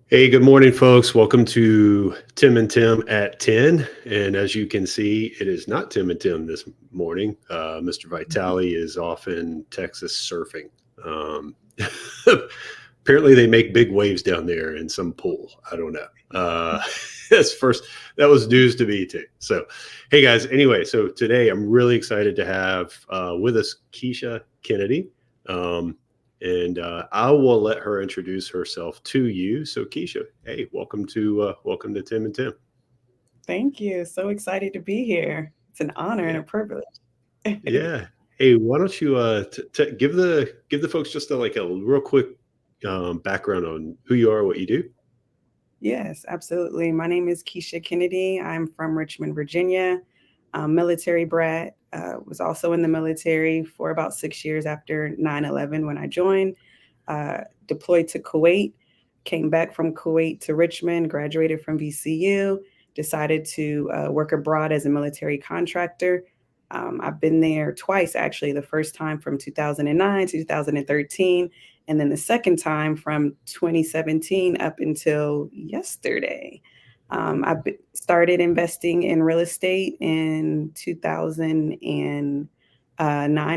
Hey, good morning, folks. Welcome to Tim and Tim at 10. And as you can see, it is not Tim and Tim this morning. Mr. Vitale is off in Texas surfing. Um, apparently, they make big waves down there in some pool. I don't know. That's first. That was news to me too. So, hey guys. Anyway, so today I'm really excited to have with us Keishia Kennedy. Um, and I will let her introduce herself to you. So, Keishia, hey, welcome to Tim and Tim. Thank you. So excited to be here. It's an honor and Yeah, a privilege. yeah. Hey, why don't you give the folks just like a real quick background on who you are, what you do. Yes, absolutely. My name is Keishia Kennedy. I'm from Richmond, Virginia. Military brat. Was also in the military for about 6 years after 9/11 when I joined. Uh, Deployed to Kuwait. Came back from Kuwait to Richmond. Graduated from VCU. Decided to work abroad as a military contractor. I've been there twice actually. The first time from 2009 to 2013, and then the second time from 2017 up until yesterday. Started investing in real estate in 2009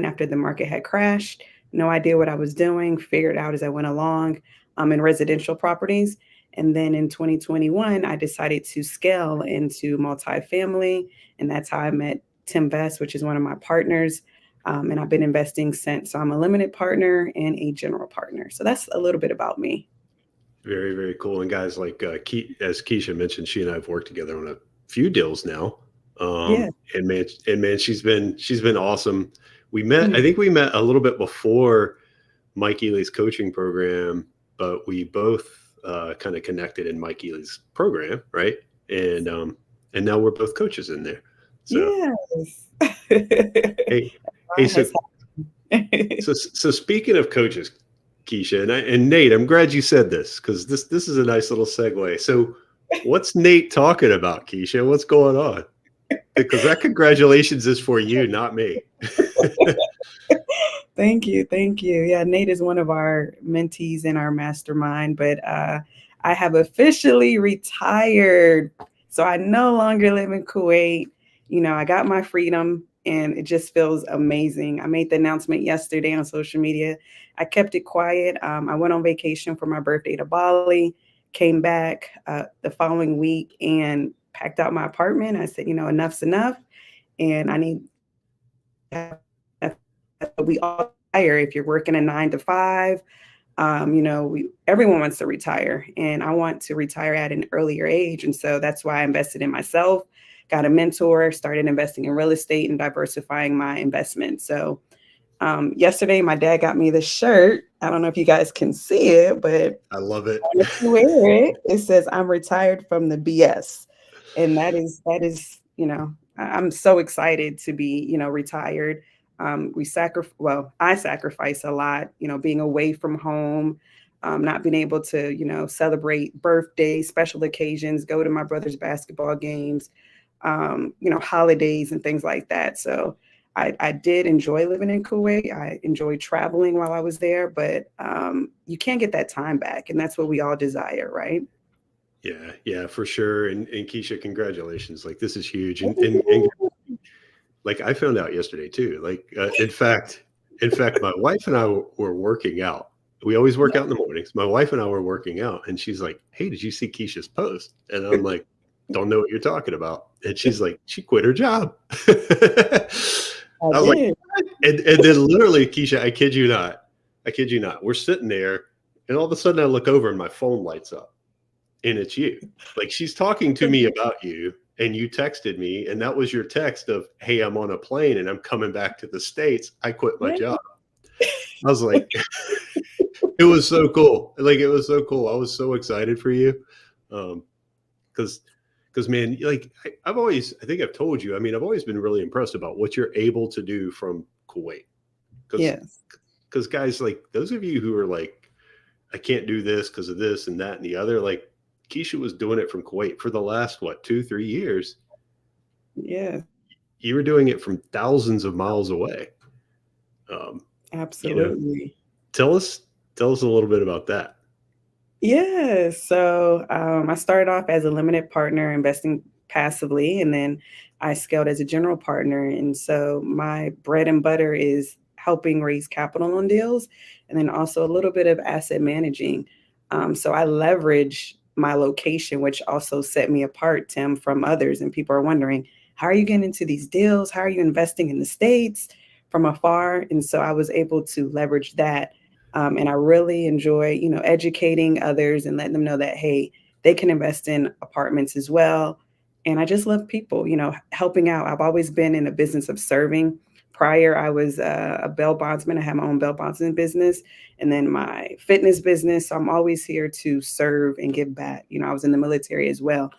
after the market had crashed. No idea what I was doing, figured out as I went along in residential properties. And then in 2021, I decided to scale into multifamily. And that's how I met Tim Best, which is one of my partners. And I've been investing since. So I'm a limited partner and a general partner. So that's a little bit about me. Very, very cool. And guys, like as Keisha mentioned, she and I have worked together on a few deals now. Yeah. And man, she's been awesome. We met, I Mhm. think we met a little bit before Mike Ely's coaching program, but we both kind of connected in Mike Ely's program, right? And now we're both coaches in there. So Yes. hey, hey, Mine so has happened. so speaking of coaches, Keisha and Nate, I'm glad you said this because this is a nice little segue. So, what's Nate talking about, Keisha? What's going on? Because that congratulations is for you, not me. Thank you. Thank you. Yeah, Nate is one of our mentees in our mastermind, but I have officially retired. So I no longer live in Kuwait. I got my freedom and it just feels amazing. I made the announcement yesterday on social media. I kept it quiet. I went on vacation for my birthday to Bali, came back the following week and packed out my apartment. I said, enough's enough. And I need we all retire if you're working a 9 to 5. Everyone wants to retire, and I want to retire at an earlier age, and so that's why I invested in myself. Got a mentor, started investing in real estate and diversifying my investments. So yesterday, my dad got me this shirt. I don't know if you guys can see it, but I love it. if you wear it, it says "I'm retired from the BS," and that is. I'm so excited to be retired. I sacrifice a lot. Being away from home, not being able to celebrate birthdays, special occasions, go to my brother's basketball games, holidays and things like that. So I did enjoy living in Kuwait. I enjoyed traveling while I was there, but you can't get that time back, and that's what we all desire, right? Yeah, yeah, for sure. And Keisha, congratulations. Like this is huge. And like I found out yesterday too. Like in fact, my wife and I were working out. We always work out in the mornings. My wife and I were working out, and she's like, "Hey, did you see Keisha's post?" And I'm like, "Don't know what you're talking about." And she's like, "She quit her job." I I was like, did. "What?" And then literally, Keisha, I kid you not, we're sitting there, and all of a sudden I look over and my phone lights up, and it's you. Like she's talking to me about you, and you texted me, and that was your text of, "Hey, I'm on a plane and I'm coming back to the States. I quit my Yeah. job." I was like, it was so cool. Like it was so cool. I was so excited for you. Um, because man, like I think I've told you, I mean, I've always been really impressed about what you're able to do from Kuwait. Because Yes. guys, like those of you who are like, I can't do this because of this and that and the other, like Keisha was doing it from Kuwait for the last what 2-3 years. Yes. You were doing it from thousands of miles away. Um, you know, Absolutely. tell us a little bit about that. Yeah. So I started off as a limited partner investing passively, and then I scaled as a general partner. And so my bread and butter is helping raise capital on deals and then also a little bit of asset managing. So I leverage my location, which also set me apart, Tim, from others. And people are wondering, how are you getting into these deals? How are you investing in the States from afar? And so I was able to leverage that, and I really enjoy, educating others and letting them know that, hey, they can invest in apartments as well. And I just love people, helping out. I've always been in the business of serving. Prior, I was a bail bondsman. I had my own bail bondsman business and then my fitness business. So I'm always here to serve and give back. I was in the military as well.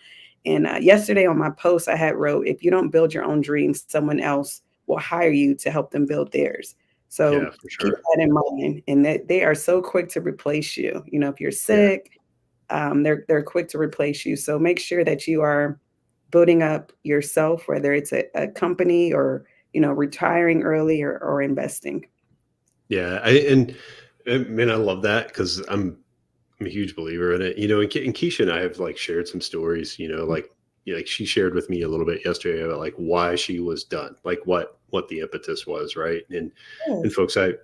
And yesterday on my post, I had wrote, if you don't build your own dreams, someone else will hire you to help them build theirs. So Yeah, for keep sure. that in mind, and that they are so quick to replace you. If you're Yeah. sick, they're quick to replace you. So make sure that you are building up yourself, whether it's a company or retiring early or investing. Yeah. Man, I love that because I'm a huge believer in it. And Keisha and I have like shared some stories, like she shared with me a little bit yesterday about like why she was done, like what the impetus was, right? And Yes. folks, I've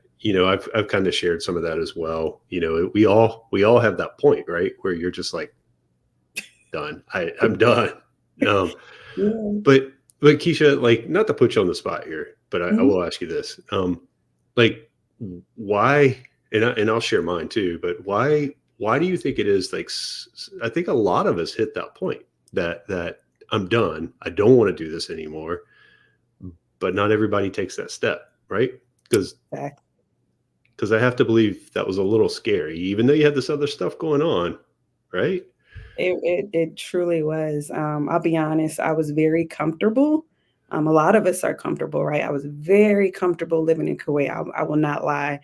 kind of shared some of that as well. We all have that point, right? Where you're just like done. I'm done. Um, Yeah. but but Keisha, like not to put you on the spot here, but I Mhm. will ask you this. Like why, and I'll share mine too, but why do you think it is like I think a lot of us hit that point that I'm done. I don't want to do this anymore, but not everybody takes that step, right? Because Exactly. because I have to believe that was a little scary, even though you had this other stuff going on, right? It truly was. I'll be honest, I was very comfortable. A lot of us are comfortable, right? I was very comfortable living in Kuwait. I will not lie.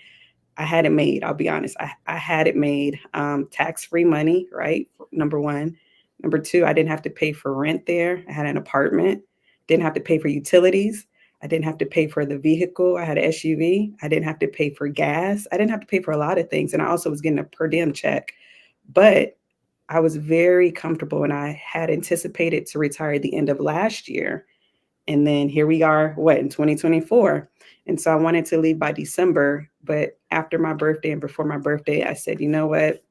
I had it made. I'll be honest. I had it made. Tax-free money, right? Number one. Number two, I didn't have to pay for rent there. I had an apartment. Didn't have to pay for utilities. I didn't have to pay for the vehicle. I had an SUV. I didn't have to pay for gas. I didn't have to pay for a lot of things. And I also was getting a per diem check. But I was very comfortable and I had anticipated to retire at the end of last year. And then here we are, what, in 2024. And so I wanted to leave by December. But after my birthday and before my birthday, I said, you know what?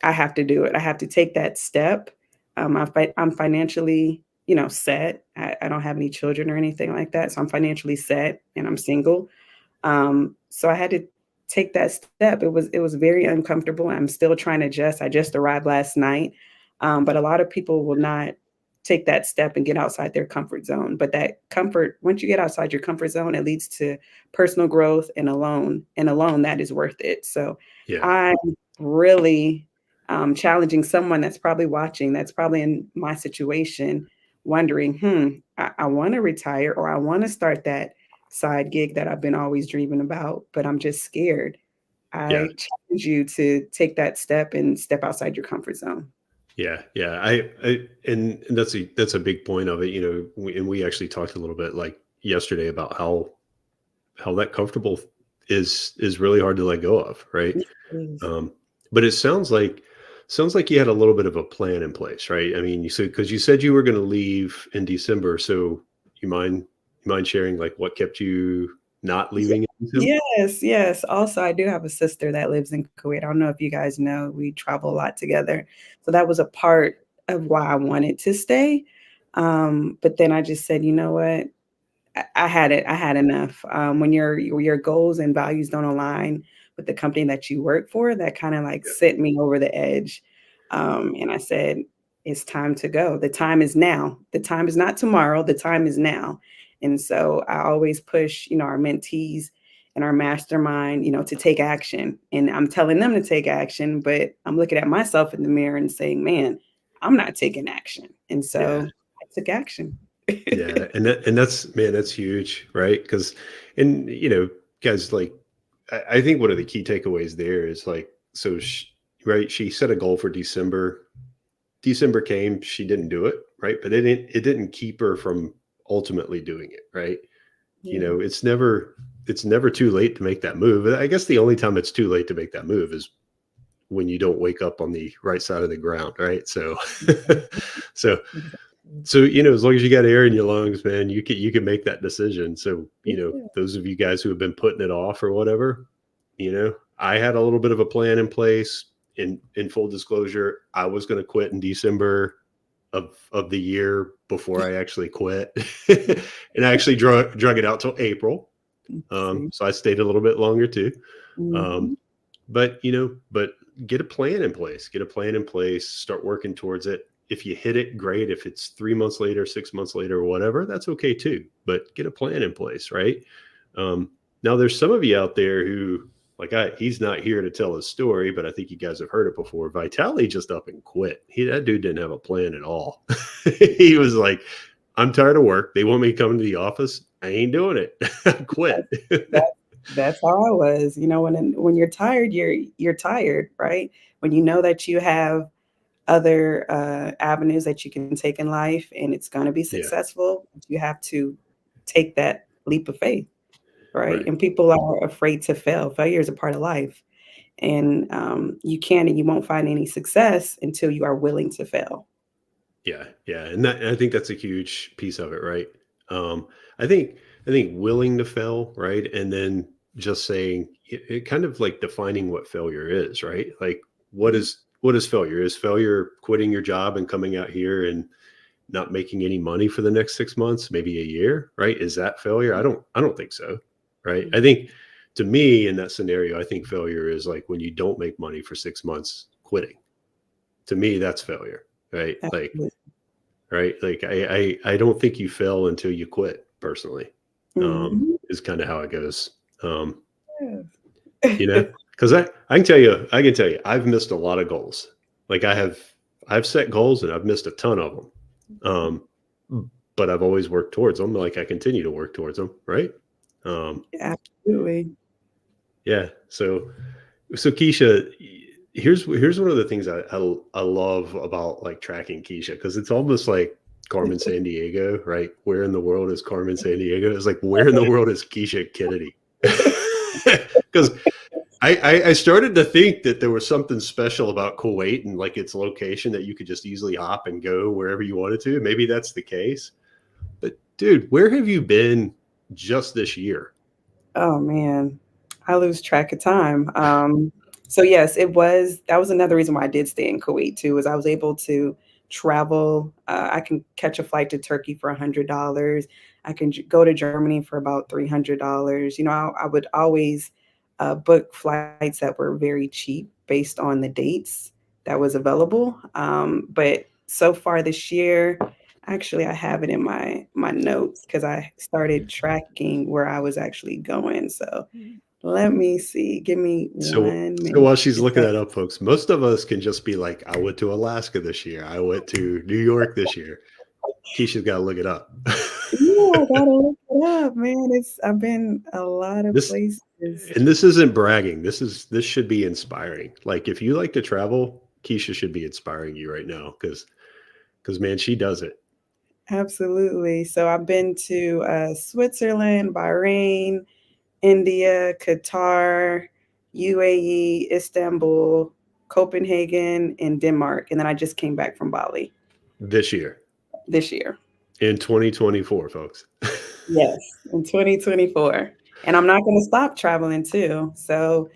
I have to do it. I have to take that step. I'm financially, set. I don't have any children or anything like that. So I'm financially set and I'm single. So I had to take that step. It was very uncomfortable. I'm still trying to adjust. I just arrived last night, but a lot of people will not take that step and get outside their comfort zone. But that comfort, once you get outside your comfort zone, it leads to personal growth and alone that is worth it. So Yeah, I'm really challenging someone that's probably watching, that's probably in my situation, wondering, I want to retire or I want to start that side gig that I've been always dreaming about, but I'm just scared. yeah, I challenge you to take that step and step outside your comfort zone. yeah. And that's a big point of it, and we actually talked a little bit like yesterday about how that comfortable is really hard to let go of, right? Yes, please. Um, but it sounds like you had a little bit of a plan in place, right? I mean, you said because you said you were going to leave in December, so you mind sharing like what kept you not Ye leaving in December? Yes, yes. Also, I do have a sister that lives in Kuwait. I don't know if you guys know, we travel a lot together. So that was a part of why I wanted to stay. But then I just said, "You know what? I had it. I had enough." When your goals and values don't align with the company that you work for, that kind of like Yeah, sent me over the edge. And I said, it's time to go. The time is now. The time is not tomorrow. The time is now. And so I always push, our mentees and our mastermind, to take action. And I'm telling them to take action, but I'm looking at myself in the mirror and saying, man, I'm not taking action. And yeah, so I took action. yeah. And that's man, that's huge, right? Because and guys, like I think one of the key takeaways there is like right, she set a goal for December. December came, she didn't do it, right? But it didn't keep her from ultimately doing it, right? Yeah. It's never too late to make that move. I guess the only time it's too late to make that move is when you don't wake up on the right side of the ground, right? So, so Exactly. as long as you got air in your lungs, man, you can make that decision. So, Yeah. those of you guys who have been putting it off or whatever, I had a little bit of a plan in place. In full disclosure, I was going to quit in December of the year before I actually quit, and I actually drug it out till April. See. So I stayed a little bit longer too. Um, Mhm. but get a plan in place. Get a plan in place. Start working towards it. If you hit it, great. If it's 3 months later, 6 months later, or whatever, that's okay too. But get a plan in place, right? Um, Now, there's some of you out there who, he's not here to tell his story, but I think you guys have heard it before. Vitali just up and quit. That dude didn't have a plan at all. He was like, "I'm tired of work. They want me to come to the office. I ain't doing it. I quit." That's that's how I was. When you're tired, you're tired, right? When you know that you have other avenues that you can take in life and it's going to be Yeah, successful, you have to take that leap of faith, right? right. And people are afraid to fail. Failure is a part of life, and you can and you won't find any success until you are willing to fail. Yeah, yeah, and I think that's a huge piece of it, right? Um, I think willing to fail, right, and then just saying it kind of like defining what failure is, right? Like, what is failure? Is failure quitting your job and coming out here and not making any money for the next 6 months, maybe a year, right? Is that failure? I don't think so, right? I think to me in that scenario, I think failure is like when you don't make money for 6 months, quitting. To me, that's failure, right? Absolutely. Like I don't think you fail until you quit. Personally, Mhm. is kind of how it goes. Um, Yes. because I can tell you, I've missed a lot of goals. Like I've set goals and I've missed a ton of them. But I've always worked towards them. Like I continue to work towards them, right? Um, Absolutely. yeah. So Keisha, here's one of the things I love about like tracking Keisha, because it's almost like Carmen San Diego, right? Where in the world is Carmen San Diego? It's like, where in the world is Keishia Kennedy? Because I started to think that there was something special about Kuwait and like its location, that you could just easily hop and go wherever you wanted to. Maybe that's the case. But dude, where have you been just this year? Oh man, I lose track of time. So yes, that was another reason why I did stay in Kuwait too, is I was able to travel. I can catch a flight to Turkey for $100. I can go to Germany for about $300. I would always book flights that were very cheap based on the dates that was available. But so far this year, actually, I have it in my notes because I started tracking where I was actually going. So let me see. Give me So, one so minute. while she's It's looking that up, folks, most of us can just be like, I went to Alaska this year. I went to New York this year. Keisha's got to look it up. yeah, I gotta look it up, man. I've been a lot of this places. and this isn't bragging. This should be inspiring. Like if you like to travel, Keisha should be inspiring you right now, because man, she does it. Absolutely. So I've been to Switzerland, Bahrain, India, Qatar, UAE, Istanbul, Copenhagen, and Denmark. And then I just came back from Bali This year this year. in 2024, folks. Yes, in 2024. And I'm not going to stop traveling too. So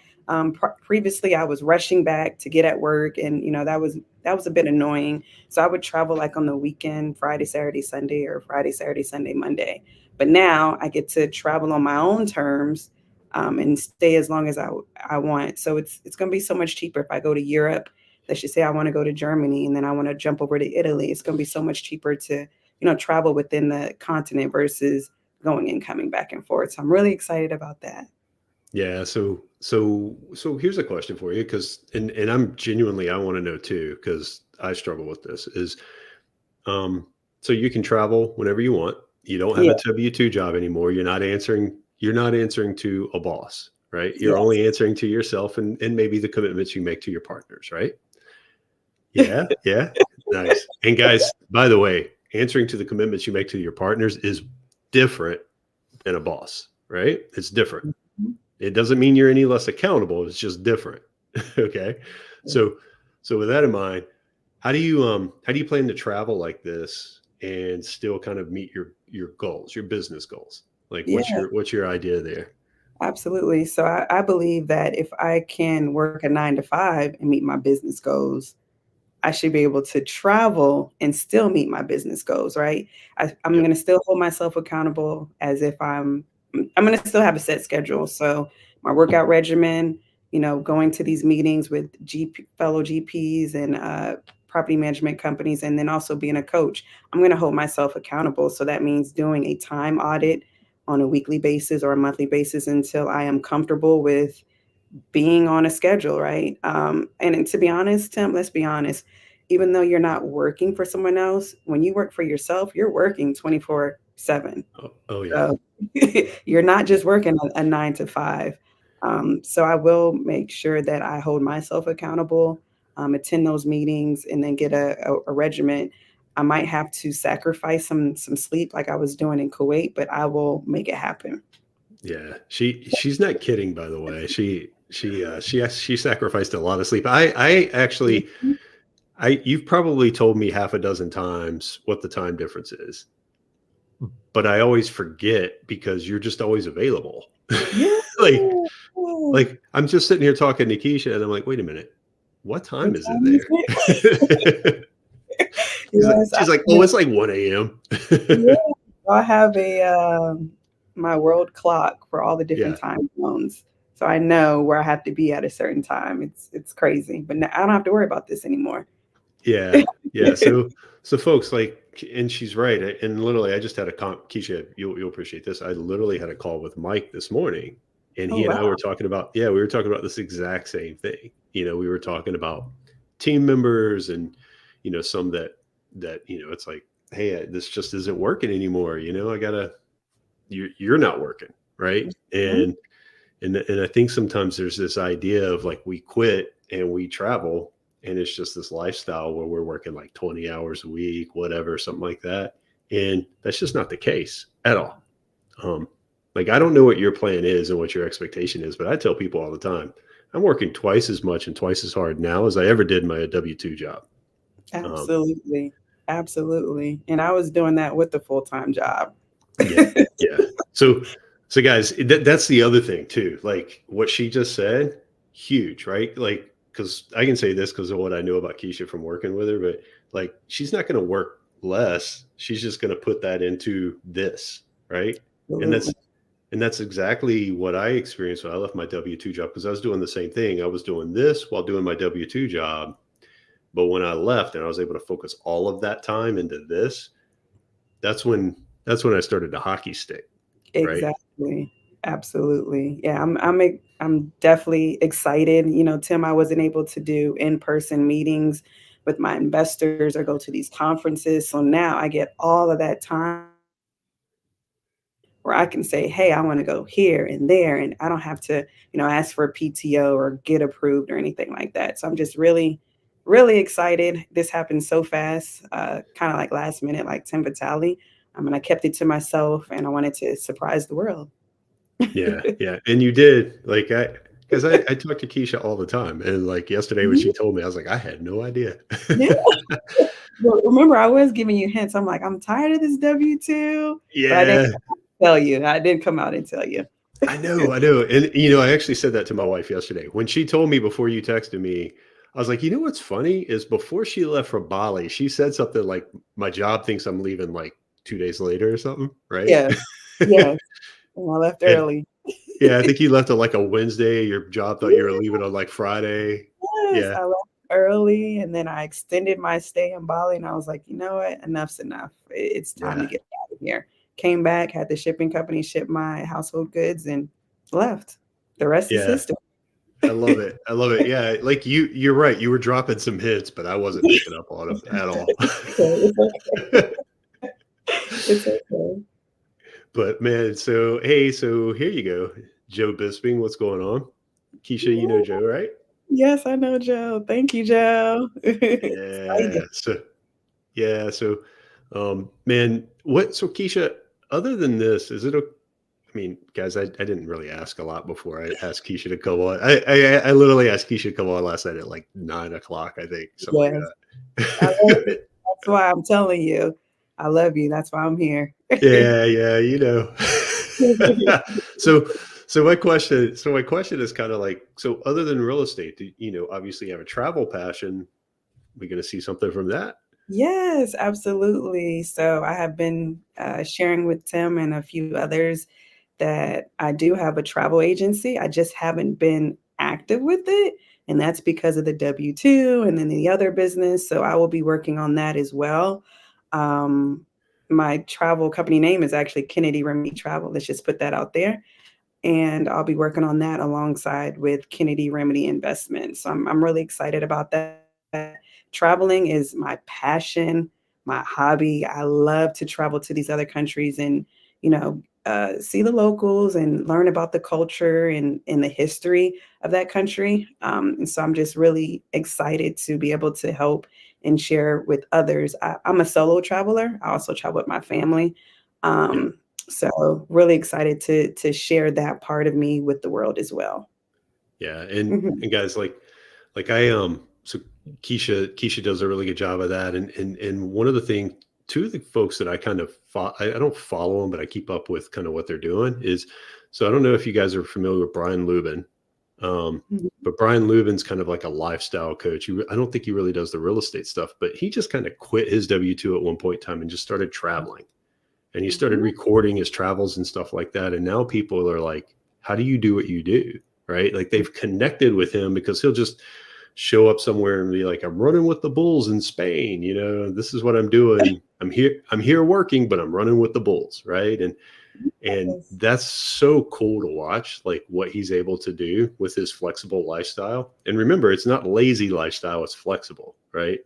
previously I was rushing back to get at work, and that was a bit annoying. So I would travel like on the weekend, Friday, Saturday, Sunday, or Friday, Saturday, Sunday, Monday. But now I get to travel on my own terms, and stay as long as I want. So it's going to be so much cheaper if I go to Europe. Let's just say I want to go to Germany and then I want to jump over to Italy. It's going to be so much cheaper to travel within the continent versus going and coming back and forth. So I'm really excited about that. Yeah. So here's a question for you, because and I'm genuinely, I want to know too, because I struggle with this. Is so you can travel whenever you want. You don't have Yeah. a W-2 job anymore. You're not answering to a boss, right? You're Yes. only answering to yourself and maybe the commitments you make to your partners, right? Yeah, yeah. Nice. And guys, by the way, answering to the commitments you make to your partners is different than a boss, right? It's different. It doesn't mean you're any less accountable. It's just different. Okay. So so with that in mind, how do you plan to travel like this and still kind of meet your goals, your business goals? Like Yeah, what's your idea there? absolutely. So I believe that if I can work a 9 to 5 and meet my business goals, I should be able to travel and still meet my business goals, right? I'm Yep. gonna still hold myself accountable as if I'm gonna still have a set schedule. So my workout regimen, going to these meetings with fellow GPs and property management companies, and then also being a coach. I'm gonna hold myself accountable. So that means doing a time audit on a weekly basis or a monthly basis until I am comfortable with being on a schedule, right? And to be honest, Tim, let's be honest, even though you're not working for someone else, when you work for yourself, you're working 24/7. Oh, oh yeah. So you're not just working a 9 to 5. So I will make sure that I hold myself accountable, attend those meetings, and then get a regimen. I might have to sacrifice some sleep like I was doing in Kuwait, but I will make it happen. Yeah. She's not kidding, by the way. She sacrificed a lot of sleep. I actually Mhm. I you've probably told me half a dozen times what the time difference is, but I always forget because you're just always available. Yeah. like like I'm just sitting here talking to Keisha and I'm like, wait a minute, what What time is it time is it? there? Yes, She's like, oh, it's like 1 a.m. yeah, I have my world clock for all the different Yeah. time zones, so I know where I have to be at a certain time. It's crazy, but now I don't have to worry about this anymore. Yeah, yeah. So folks, like, and she's right. And literally, I just had a Keisha. You'll appreciate this. I literally had a call with Mike this morning, and Oh, he and I wow. were talking about, yeah, we were talking about this exact same thing. We were talking about team members and some that it's like, hey, this just isn't working anymore. I gotta you're not working, right? Mhm. And I think sometimes there's this idea of like we quit and we travel and it's just this lifestyle where we're working like 20 hours a week, whatever, something like that. And that's just not the case at all. Um, like I don't know what your plan is and what your expectation is, but I tell people all the time, I'm working twice as much and twice as hard now as I ever did my W-2 job. Um, Absolutely, absolutely, and I was doing that with the full-time job. yeah, yeah. So guys, that's the other thing too. Like what she just said, huge, right? Like because I can say this because of what I know about Keisha from working with her, but like she's not going to work less. She's just going to put that into this, right? And Absolutely, that's exactly what I experienced when I left my W-2 job because I was doing the same thing. I was doing this while doing my W-2 job, but when I left and I was able to focus all of that time into this, that's when I started to hockey stick, right? exactly, absolutely. Yeah, I'm definitely excited. Tim, I wasn't able to do in-person meetings with my investors or go to these conferences, so now I get all of that time where I can say, "Hey, I wanna go here and there," and I don't have to, ask for a PTO or get approved or anything like that. So I'm just really, really excited. This happened so fast, kinda like last minute, like Tim Vitale. And I kept it to myself, and I wanted to surprise the world. Yeah, yeah, and you did, like, because I talk to Keisha all the time, and, like, yesterday when Mhm. she told me, I was like, "I had no idea." Yeah. Well, remember, I was giving you hints. I'm like, "I'm tired of this W-2," but I didn't Yeah, tell you. I didn't come out and tell you. I know, and, I actually said that to my wife yesterday. When she told me before you texted me, I was like, "You know what's funny is before she left for Bali, she said something like, 'My job thinks I'm leaving, like, 2 days later,' or something," right? Yes, yes, and I left And early. yeah, I think you left on, like, a Wednesday, your job thought you were leaving on, like, Friday. Yes, Yeah, I left early, and then I extended my stay in Bali, and I was like, "You know what? Enough's enough. It's time to yeah, get out of here." Came back, had the shipping company ship my household goods, and left. The rest is yeah. history. I love it. I love it. Yeah, like you're right. You were dropping some hits, but I wasn't picking up on them at all. It's okay. It's okay. But man, so hey, so here you go. Joe Bisping, what's going on? Keisha, you know Yeah. Joe, right? Yes, I know Joe. Thank you, Joe. Yeah. Exciting. So man, what so Keisha, other than this, is it I mean, guys, I didn't really ask a lot before I asked Keishia to come on. I literally asked Keishia to come on last night at like 9 o'clock, I think, something like Yes, I love it. that. That's why I'm telling you, I love you. That's why I'm here. Yeah, yeah, you know. So my question is kind of like, so other than real estate, obviously you have a travel passion. We're going to see something from that. Yes, absolutely. So I have been sharing with Tim and a few others that I do have a travel agency. I just haven't been active with it. And that's because of the W 2 and then the other business. So I will be working on that as well. Um, my travel company name is actually Kennedy Remedy Travel. Let's just put that out there. And I'll be working on that alongside with Kennedy Remedy Investments. So I'm really excited about that. Traveling is my passion, my hobby. I love to travel to these other countries and, see the locals and learn about the culture and the history of that country. And so I'm just really excited to be able to help and share with others. I'm a solo traveler. I also travel with my family. Yeah. So really excited to share that part of me with the world as well. Yeah. And Mhm. and guys, like I so Keisha does a really good job of that. And one of the thing, two of the folks that I kind of I don't follow them, but I keep up with kind of what they're doing is, so I don't know if you guys are familiar with Brian Lubin. Mhm. But Brian Lubin's kind of like a lifestyle coach. I don't think he really does the real estate stuff, but he just kind of quit his W-2 at one point in time and just started traveling. And he started Mhm. recording his travels and stuff like that. And now people are like, how do you do what you do? Right. Like they've connected with him because he'll just show up somewhere and be like, I'm running with the bulls in Spain. This is what I'm doing. I'm here working, but I'm running with the bulls. Right. And Yes. that's so cool to watch, like what he's able to do with his flexible lifestyle. And remember, it's not lazy lifestyle, it's flexible. Right.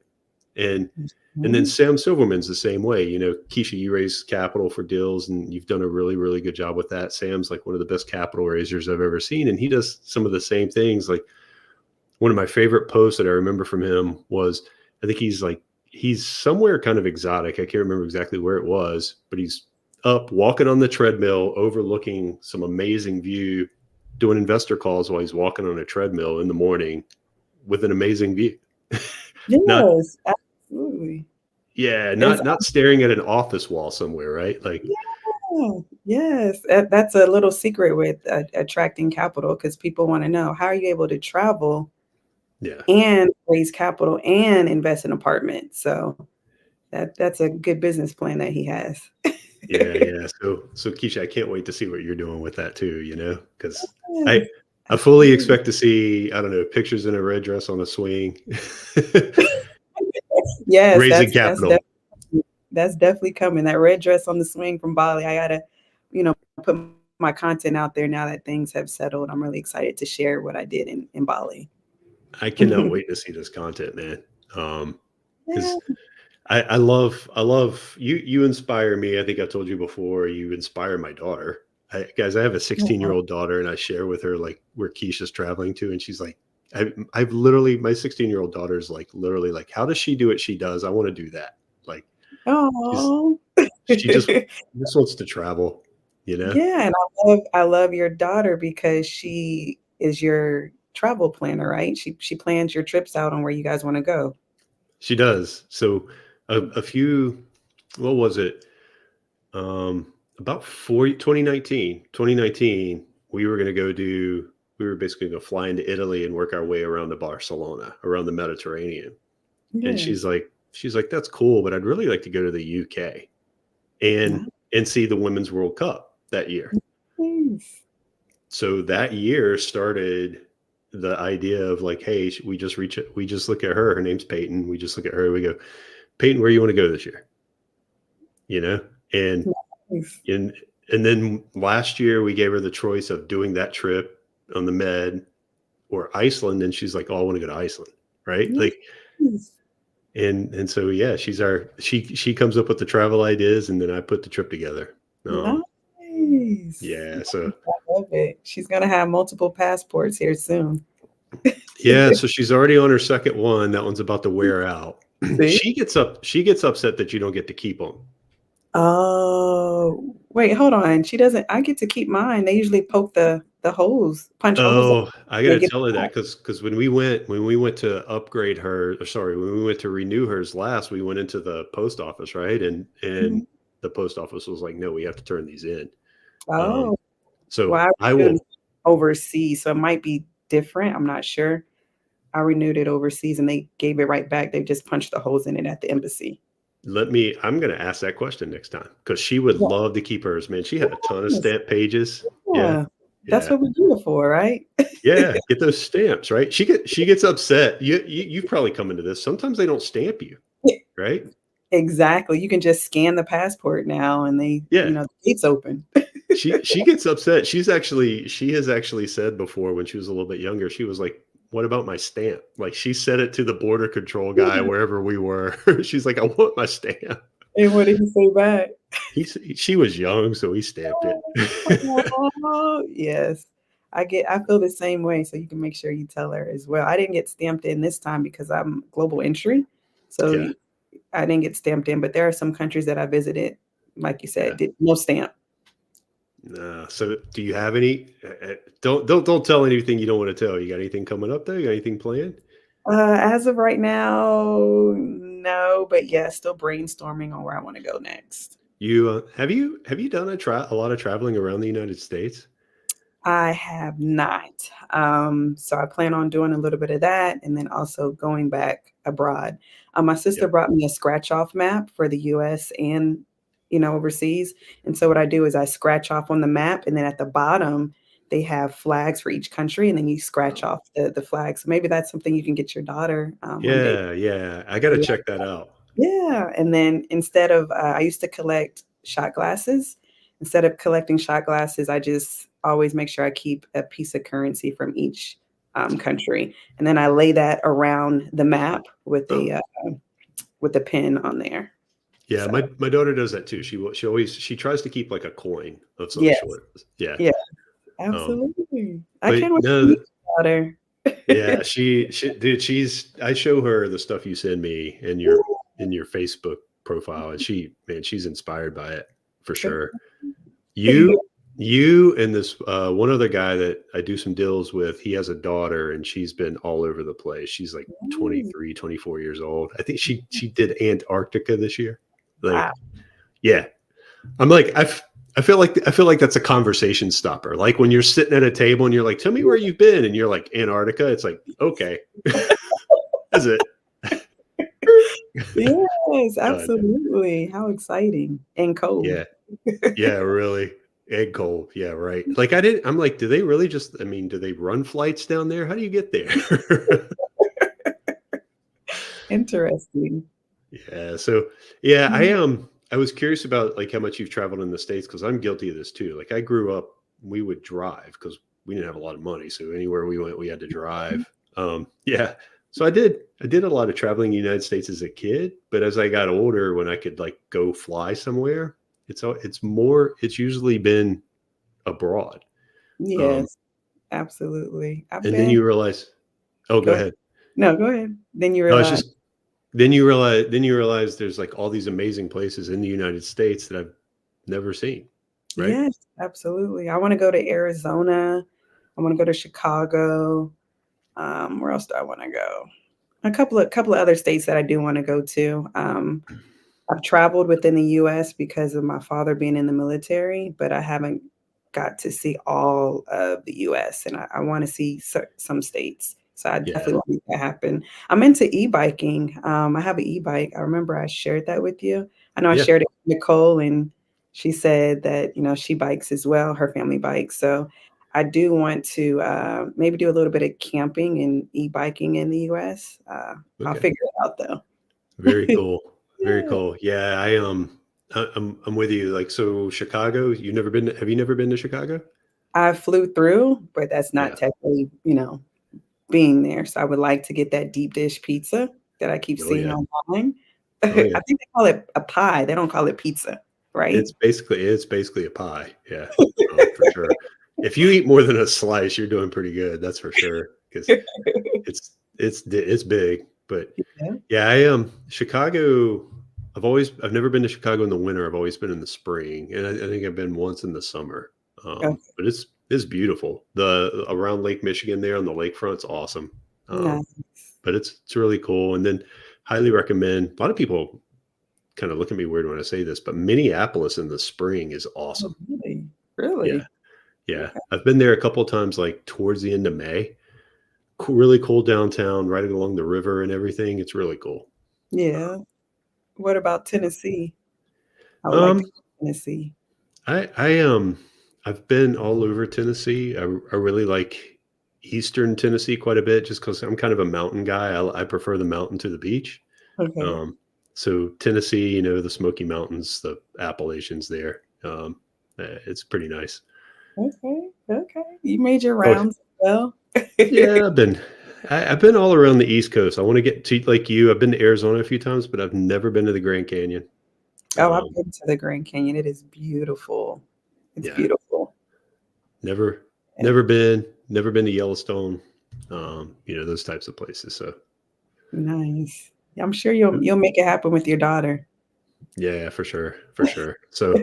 And then Mhm. Sam Silverman's the same way. Keisha, you raise capital for deals and you've done a really, really good job with that. Sam's like one of the best capital raisers I've ever seen. And he does some of the same things. Like one of my favorite posts that I remember from him was, I think he's somewhere kind of exotic. I can't remember exactly where it was, but he's up walking on the treadmill, overlooking some amazing view, doing investor calls while he's walking on a treadmill in the morning with an amazing view. Not Yes, absolutely. Yeah, It's not staring at an office wall somewhere, right? Like, yeah, yes, that's a little secret with attracting capital because people want to know how are you able to travel yeah, and raise capital and invest in apartments. So that's a good business plan that he has. yeah. So Keisha, I can't wait to see what you're doing with that too. Because I Yes, I fully absolutely. expect to see, I don't know, pictures in a red dress on a swing, Yes, raising that's capital. that's definitely coming. That red dress on the swing from Bali. I gotta, put my content out there now that things have settled. I'm really excited to share what I did in Bali. I cannot wait to see this content, man. Yeah. Because I love you. You inspire me. I think I told you before. You inspire my daughter. Guys, I have a 16-year-old daughter, and I share with her like where Keisha's traveling to, and she's like, I've literally, my 16-year-old daughter is like literally like, how does she do what she does? I want to do that. Like she's Oh. she just wants to travel. You know, Yeah, and I love your daughter because she is your travel planner, right? She plans your trips out on where you guys wanna go. she does. So a few, what was it? About 2019, we were going to we were basically going to fly into Italy and work our way around to Barcelona, around the Mediterranean. And Yes. she's like, that's cool, but I'd really like to go to the UK and see the Women's World Cup that year. Nice. So that year started the idea of like, hey, we just look at her. Her name's Peyton. We just look at her. We go, Peyton, where you want to go this year? You know, and Nice. And and then last year we gave her the choice of doing that trip on the Med or Iceland, and she's like, "Oh, I want to go to Iceland," right? Like, Nice. and so yeah, she comes up with the travel ideas, and then I put the trip together. Nice. Yeah, so I love it. She's gonna have multiple passports here soon. yeah, so she's already on her second one. That one's about to wear out. See? She gets upset that you don't get to keep them. Oh. Wait, hold on. She doesn't I get to keep mine. They usually poke the holes, punch holes out. Oh, I They gotta get tell her that because when we went to upgrade her, or sorry, when we went to renew hers last, we went into the post office, right? And Mhm. the post office was like, no, we have to turn these in. Um, Oh, well, so I I renewed will overseas, so it might be different. I'm not sure. I renewed it overseas and they gave it right back. They just punched the holes in it at the embassy. I'm gonna ask that question next time because she would Yeah. love to keep hers, man. She had a ton of Yes. stamp pages. Yeah, Yeah. That's yeah. what we do it for, right? Yeah, get those stamps, right? She gets upset. You've probably come into this. Sometimes they don't stamp you, right? Exactly. You can just scan the passport now and Yeah. the gate's open. She gets upset. She has actually said before when she was a little bit younger, she was like, "What about my stamp?" Like she said it to the border control guy Yeah. wherever we were. She's like, "I want my stamp." And what did he say back? She was young, so he stamped it. Oh, yes. I feel the same way, so you can make sure you tell her as well. I didn't get stamped in this time because I'm global entry, so Yeah, I didn't get stamped in, but there are some countries that I visited, like you yeah. said, did no stamp. Nah, so do you have any? Don't tell anything you don't want to tell. You got anything coming up there? You got anything planned? As of right now, no, but yeah, still brainstorming on where I wanna go next. Have you done a lot of traveling around the United States? I have not. So I plan on doing a little bit of that and then also going back abroad. My Yeah. sister brought me a scratch off map for the US and overseas. And so what I do is I scratch off on the map and then at the bottom they have flags for each country and then you scratch off the flags. So maybe that's something you can get your daughter one day. Yeah, yeah. I gotta check that out. Yeah, and then instead of I used to collect shot glasses. Instead of collecting shot glasses, I just always make sure I keep a piece of currency from each, country, and then I lay that around the map Oh, with a pin on there. yeah. So, My daughter does that too. She tries to keep like a coin of some yes, sort. Yeah. yeah, Um, absolutely. I but can't wait to no, meet your daughter. yeah, dude, I show her the stuff you send me in your Facebook profile, and she's inspired by it for sure. You, you and this one other guy that I do some deals with, he has a daughter and she's been all over the place. She's like Ooh, 23, 24 years old. I think she did Antarctica this year. Like, wow. yeah. I'm like, I feel like that's a conversation stopper. Like when you're sitting at a table and you're like, tell me where you've been, and you're like, Antarctica. It's like, okay. That's it. Yes, Done. absolutely. How exciting and cold. Yeah. Yeah, really. Egg cold. Yeah, right. Like I'm like, do they really do they run flights down there? How do you get there? Interesting. Yeah. So yeah, Mhm. I was curious about like how much you've traveled in the States because I'm guilty of this too. Like I grew up, we would drive because we didn't have a lot of money. So anywhere we went, we had to drive. Yeah. So I did a lot of traveling in the United States as a kid, but as I got older, when I could like go fly somewhere, it's usually been abroad. Um, Yes, absolutely. I and then bet. you realize, oh, go Go ahead. ahead. No, go ahead. Then you No, it's realize, just then you realize there's like all these amazing places in the United States that I've never seen, right? yes, absolutely. I wanna go to Arizona. I wanna go to Chicago. Where else do I wanna go? A couple of other states that I do wanna go to. I've traveled within the US because of my father being in the military, but I haven't got to see all of the US, and I wanna see some states. So I Yeah. definitely want to make that happen. I'm into e-biking. I have an e-bike. I remember I shared that with you. I know I Yeah. shared it with Nicole, and she said that, she bikes as well, her family bikes. So I do want to, maybe do a little bit of camping and e-biking in the US. I'll Okay. figure it out though. Very cool. Very Yeah. cool. Yeah, I'm with you. Like so Chicago, have you never been to Chicago? I flew through, but that's not Yeah. technically, being there. So I would like to get that deep dish pizza that I keep Oh seeing yeah. online. Oh I yeah. think they call it a pie. They don't call it pizza, right? It's basically a pie. Yeah. For sure. If you eat more than a slice, you're doing pretty good. That's for sure. Because it's big. But Yeah. yeah, Chicago. I've never been to Chicago in the winter. I've always been in the spring, and I think I've been once in the summer. Oh, But it's beautiful. The around Lake Michigan there on the lakefront's awesome. Um, nice. but it's really cool. And then highly recommend. A lot of people kind of look at me weird when I say this, but Minneapolis in the spring is Oh, awesome. really? Yeah, Really? yeah. Okay. I've been there a couple of times, like towards the end of May. Really cool downtown, right along the river and everything. It's really cool. Yeah. What about Tennessee? I would like to Um, go to Tennessee. I I've been all over Tennessee. I really like Eastern Tennessee quite a bit, just because I'm kind of a mountain guy. I prefer the mountain to the beach. Okay. Um, so Tennessee, the Smoky Mountains, the Appalachians there. It's pretty nice. Okay. Okay. You made your Oh rounds as well. yeah, I've been all around the East Coast. I want to get to like you. I've been to Arizona a few times, but I've never been to the Grand Canyon. Oh, I've Um, been to the Grand Canyon. It is beautiful. It's yeah, beautiful. never Yeah. never been to Yellowstone. Those types of places. So Nice. I'm sure you'll make it happen with your daughter. yeah, for sure, for sure. So,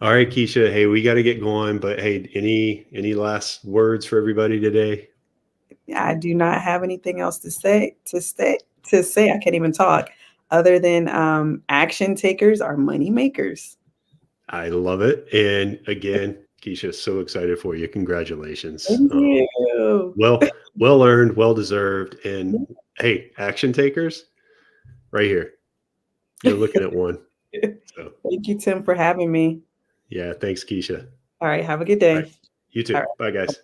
all right, Keisha. Hey, we got to get going, but hey, any last words for everybody today? I do not have anything else to say. I can't even talk other than action takers are money makers. I love it. And again, Keisha, so excited for you. Congratulations. Thank you. Well earned, well deserved. And hey, action takers, right here. You're looking at one. So Thank you, Tim, for having me. yeah, thanks, Keisha. All right, have a good All right, day. you All too. right. Bye, guys.